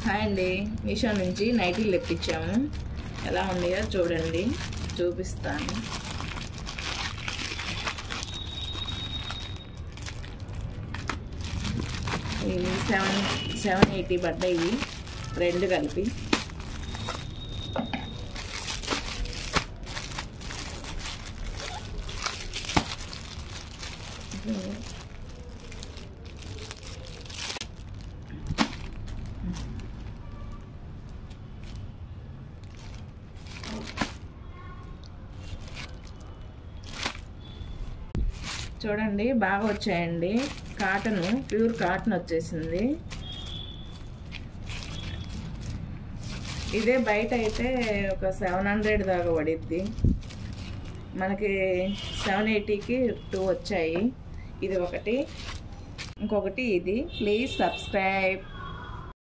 Hi అండి, మీషో నుంచి నైటీలు తెప్పించాము. ఎలా ఉన్నాయో చూడండి, చూపిస్తాను. ఇవి 780 పడ్డాయి, రెండు కలిపి. చూడండి, బాగా వచ్చాయండి. కాటన్, ప్యూర్ కాటన్ వచ్చేసింది. ఇదే బయట అయితే ఒక 700 దాకా పడిద్ది. మనకి 780కి 2 వచ్చాయి. ఇది ఒకటి, ఇంకొకటి ఇది. Please subscribe.